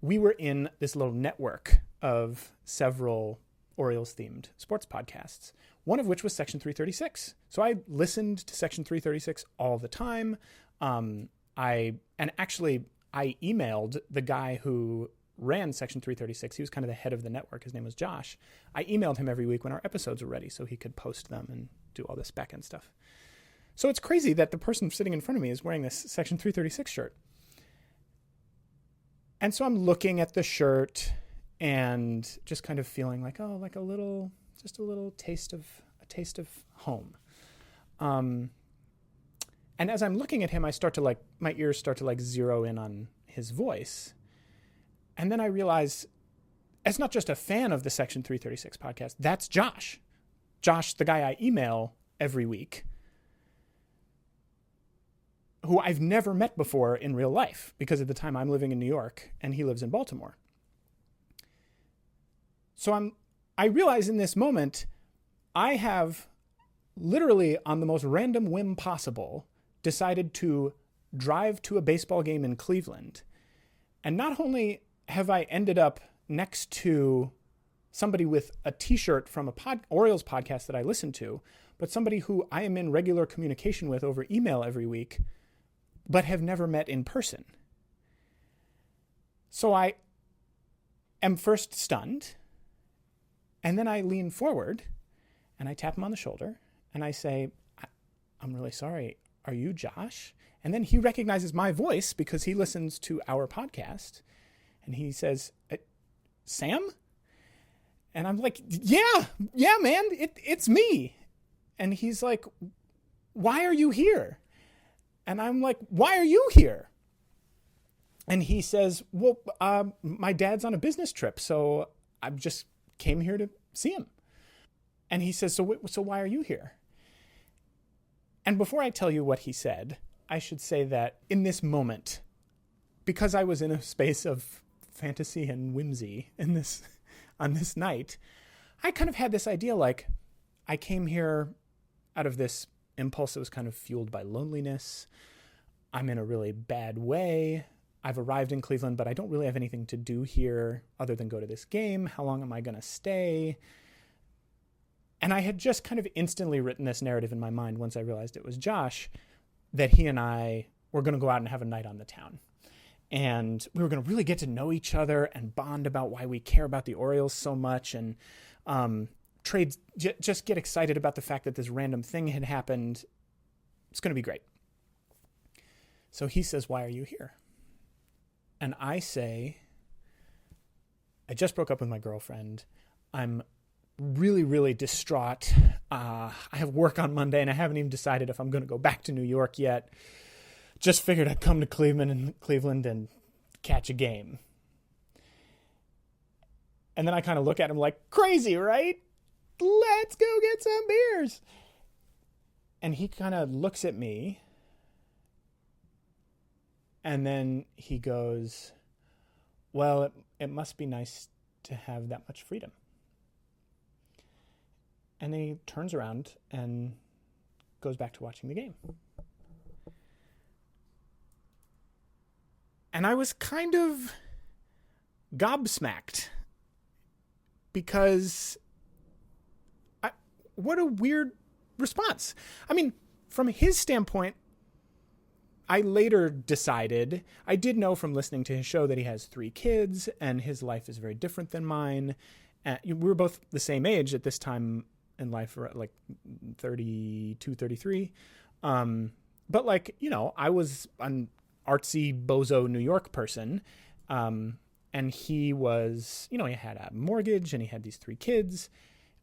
we were in this little network of several Orioles-themed sports podcasts, one of which was Section 336. So I listened to Section 336 all the time. I emailed the guy who ran Section 336. He was kind of the head of the network. His name was Josh. I emailed him every week when our episodes were ready so he could post them and do all this back-end stuff. So it's crazy that the person sitting in front of me is wearing this Section 336 shirt. And so I'm looking at the shirt and just kind of feeling like, oh, like a little taste of home. And as I'm looking at him, my ears start to zero in on his voice. And then I realize, as not just a fan of the Section 336 podcast, that's Josh. Josh, the guy I email every week, who I've never met before in real life because at the time I'm living in New York and he lives in Baltimore. So I realize in this moment, I have literally on the most random whim possible decided to drive to a baseball game in Cleveland. And not only have I ended up next to somebody with a t-shirt from a Orioles podcast that I listen to, but somebody who I am in regular communication with over email every week, but have never met in person. So I am first stunned, and then I lean forward and I tap him on the shoulder and I say, I'm really sorry. Are you Josh? And then he recognizes my voice because he listens to our podcast. And he says, Sam? And I'm like, yeah, man, it's me. And he's like, why are you here? And I'm like, why are you here? And he says, well, my dad's on a business trip, so I just came here to see him. And he says, so why are you here? And before I tell you what he said, I should say that in this moment, because I was in a space of fantasy and whimsy on this night, I kind of had this idea like I came here out of this impulse that was kind of fueled by loneliness. I'm in a really bad way. I've arrived in Cleveland, but I don't really have anything to do here other than go to this game. How long am I going to stay? And I had just kind of instantly written this narrative in my mind once I realized it was Josh, that he and I were going to go out and have a night on the town. And we were going to really get to know each other and bond about why we care about the Orioles so much and just get excited about the fact that this random thing had happened. It's going to be great. So he says, why are you here? And I say, I just broke up with my girlfriend. I'm really, really distraught. I have work on Monday and I haven't even decided if I'm going to go back to New York yet. Just figured I'd come to Cleveland and catch a game. And then I kind of look at him like, crazy, right? Let's go get some beers. And he kind of looks at me. And then he goes, well, it must be nice to have that much freedom. And then he turns around and goes back to watching the game. And I was kind of gobsmacked because what a weird response. I mean, from his standpoint, I later decided, I did know from listening to his show that he has 3 kids and his life is very different than mine. We were both the same age at this time in life, like 32, 33. But like, you know, I was an artsy bozo New York person. And he was, you know, he had a mortgage and he had these 3 kids.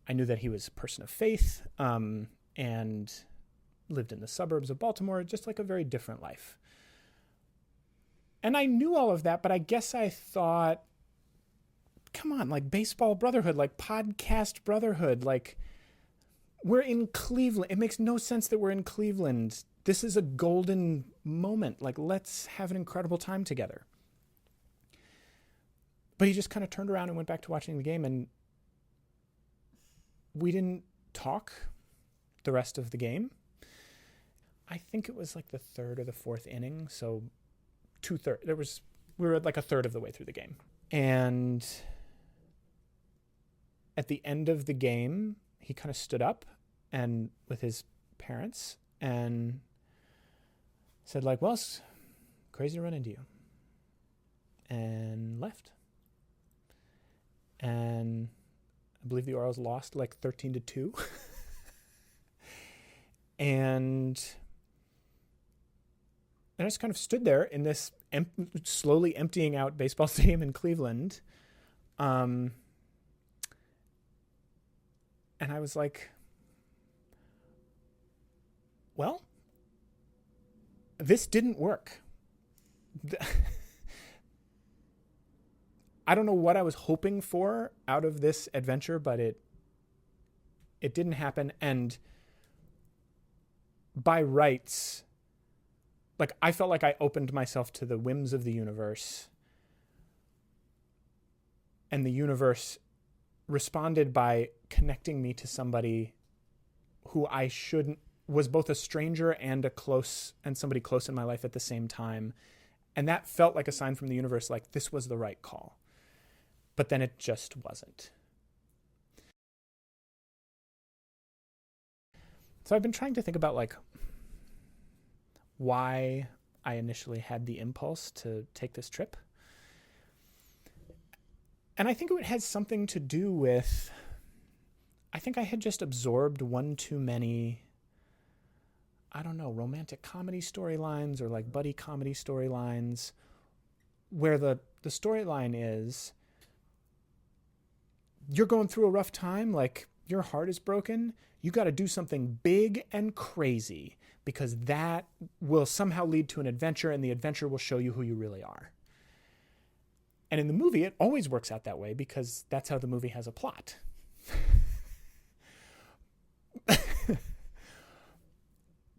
I knew that he was a person of faith, and lived in the suburbs of Baltimore, just like a very different life. And I knew all of that, but I guess I thought, come on, like baseball brotherhood, like podcast brotherhood, like we're in Cleveland. It makes no sense that we're in Cleveland. This is a golden moment. Like, let's have an incredible time together. But he just kind of turned around and went back to watching the game, and we didn't talk the rest of the game. I think it was like the 3rd or the 4th inning, so 2/3. We were like a third of the way through the game. And at the end of the game, he kind of stood up and with his parents and said like, well, it's crazy to run into you. And left. And I believe the Orioles lost like 13-2. And I just kind of stood there in this slowly emptying out baseball stadium in Cleveland. And I was like, well, this didn't work. I don't know what I was hoping for out of this adventure, but it didn't happen. And by rights, like I felt like I opened myself to the whims of the universe, and the universe responded by connecting me to somebody who was both a stranger and somebody close in my life at the same time. And that felt like a sign from the universe, like this was the right call. But then it just wasn't. So I've been trying to think about like why I initially had the impulse to take this trip. And I think it had something to do with, I think I had just absorbed one too many, I don't know, romantic comedy storylines or like buddy comedy storylines where the storyline is you're going through a rough time, like your heart is broken, you got to do something big and crazy because that will somehow lead to an adventure and the adventure will show you who you really are. And in the movie, it always works out that way because that's how the movie has a plot.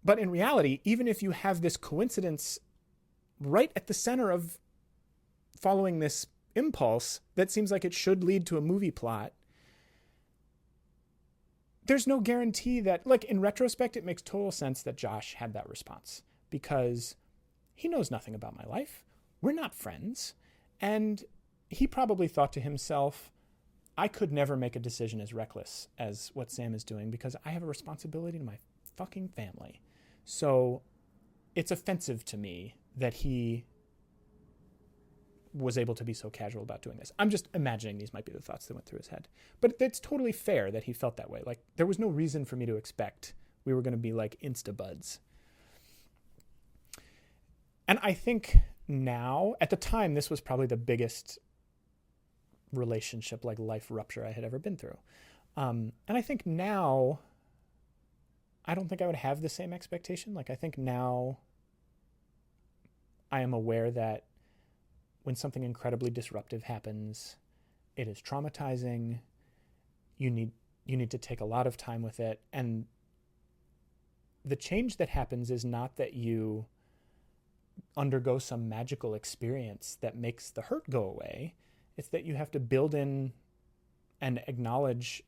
But in reality, even if you have this coincidence right at the center of following this impulse that seems like it should lead to a movie plot, there's no guarantee that, like in retrospect, it makes total sense that Josh had that response because he knows nothing about my life. We're not friends. And he probably thought to himself, I could never make a decision as reckless as what Sam is doing because I have a responsibility to my fucking family. So it's offensive to me that he was able to be so casual about doing this. I'm just imagining these might be the thoughts that went through his head. But it's totally fair that he felt that way. Like there was no reason for me to expect we were going to be like insta-buds. And I think now, at the time, this was probably the biggest relationship, like life rupture I had ever been through. And I think now, I don't think I would have the same expectation. Like I think now I am aware that when something incredibly disruptive happens, it is traumatizing. You need to take a lot of time with it. And the change that happens is not that you undergo some magical experience that makes the hurt go away. It's that you have to build in and acknowledge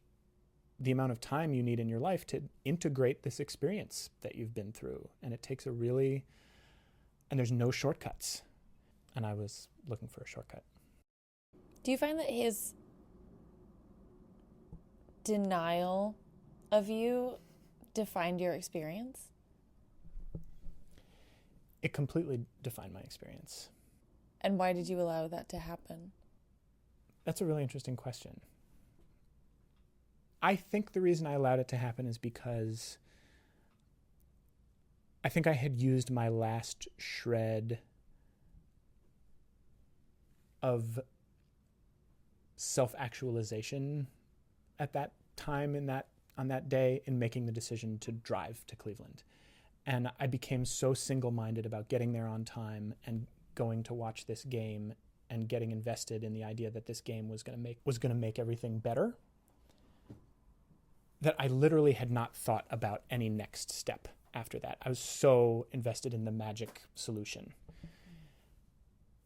the amount of time you need in your life to integrate this experience that you've been through. And it takes and there's no shortcuts. And I was looking for a shortcut. Do you find that his denial of you defined your experience? It completely defined my experience. And why did you allow that to happen? That's a really interesting question. I think the reason I allowed it to happen is because I think I had used my last shred of self-actualization at that time on that day in making the decision to drive to Cleveland. And I became so single-minded about getting there on time and going to watch this game and getting invested in the idea that this game was going to make everything better, that I literally had not thought about any next step after that. I was so invested in the magic solution.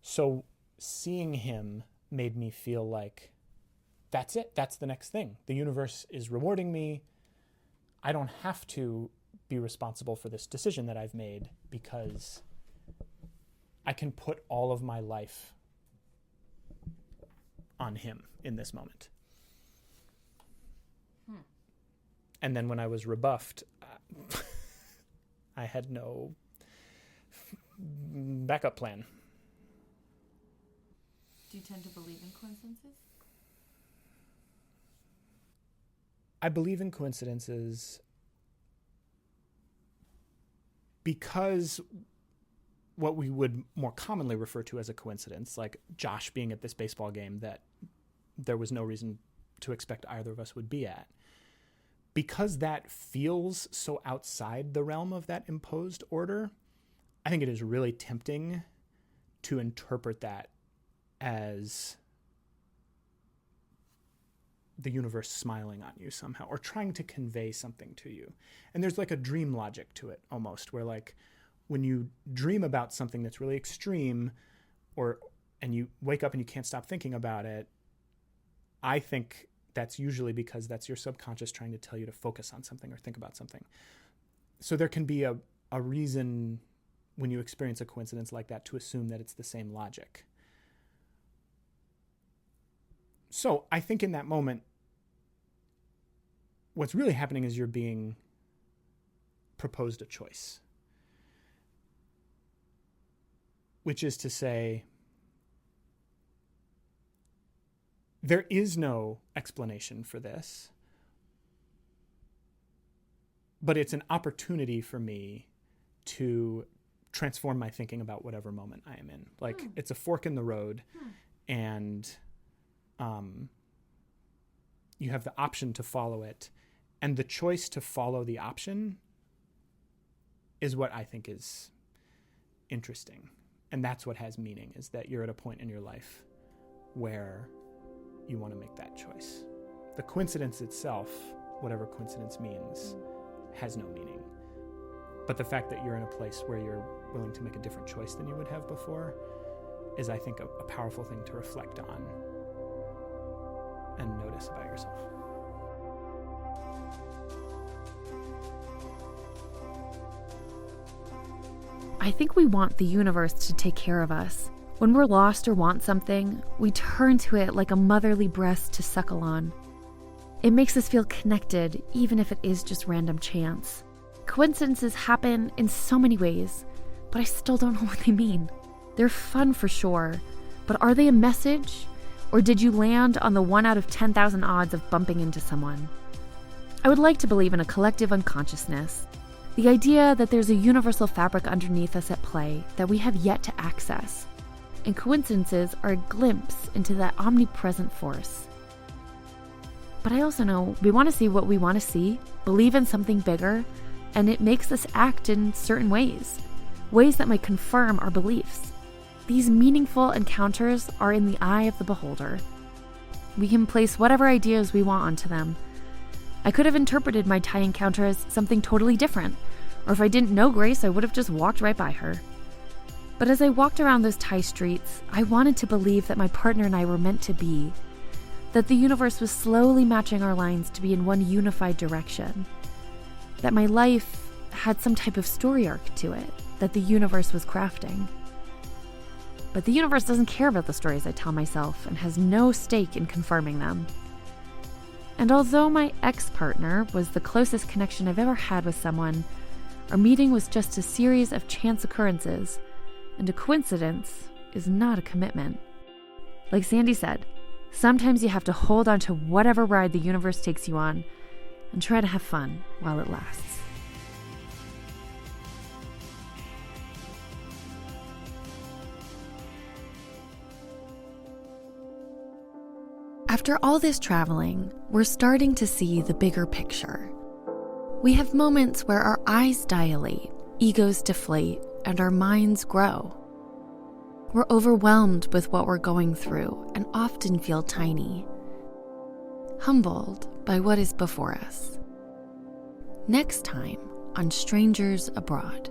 So seeing him made me feel like, that's it. That's the next thing. The universe is rewarding me. I don't have to be responsible for this decision that I've made because I can put all of my life on him in this moment. And then when I was rebuffed, I had no backup plan. Do you tend to believe in coincidences? I believe in coincidences because what we would more commonly refer to as a coincidence, like Josh being at this baseball game that there was no reason to expect either of us would be at, because that feels so outside the realm of that imposed order, I think it is really tempting to interpret that as the universe smiling on you somehow or trying to convey something to you. And there's like a dream logic to it almost, where like when you dream about something that's really extreme and you wake up and you can't stop thinking about it, I think that's usually because that's your subconscious trying to tell you to focus on something or think about something. So there can be a reason when you experience a coincidence like that to assume that it's the same logic. So I think in that moment, what's really happening is you're being proposed a choice, which is to say, there is no explanation for this, but it's an opportunity for me to transform my thinking about whatever moment I am in. Like it's a fork in the road, and you have the option to follow it, and the choice to follow the option is what I think is interesting. And that's what has meaning, is that you're at a point in your life where you want to make that choice. The coincidence itself, whatever coincidence means, has no meaning. But the fact that you're in a place where you're willing to make a different choice than you would have before is, I think, a powerful thing to reflect on and notice about yourself. I think we want the universe to take care of us. When we're lost or want something, we turn to it like a motherly breast to suckle on. It makes us feel connected, even if it is just random chance. Coincidences happen in so many ways, but I still don't know what they mean. They're fun for sure, but are they a message? Or did you land on the 1 out of 10,000 odds of bumping into someone? I would like to believe in a collective unconsciousness. The idea that there's a universal fabric underneath us at play that we have yet to access. And coincidences are a glimpse into that omnipresent force. But I also know we want to see what we want to see, believe in something bigger, and it makes us act in certain ways that might confirm our beliefs. These meaningful encounters are in the eye of the beholder. We can place whatever ideas we want onto them. I could have interpreted my Thai encounter as something totally different, or if I didn't know Grace, I would have just walked right by her. But as I walked around those Thai streets, I wanted to believe that my partner and I were meant to be, that the universe was slowly matching our lines to be in one unified direction, that my life had some type of story arc to it that the universe was crafting. But the universe doesn't care about the stories I tell myself and has no stake in confirming them. And although my ex-partner was the closest connection I've ever had with someone, our meeting was just a series of chance occurrences, and a coincidence is not a commitment. Like Sandy said, sometimes you have to hold on to whatever ride the universe takes you on and try to have fun while it lasts. After all this traveling, we're starting to see the bigger picture. We have moments where our eyes dilate, egos deflate, and our minds grow. We're overwhelmed with what we're going through and often feel tiny, humbled by what is before us. Next time on Strangers Abroad.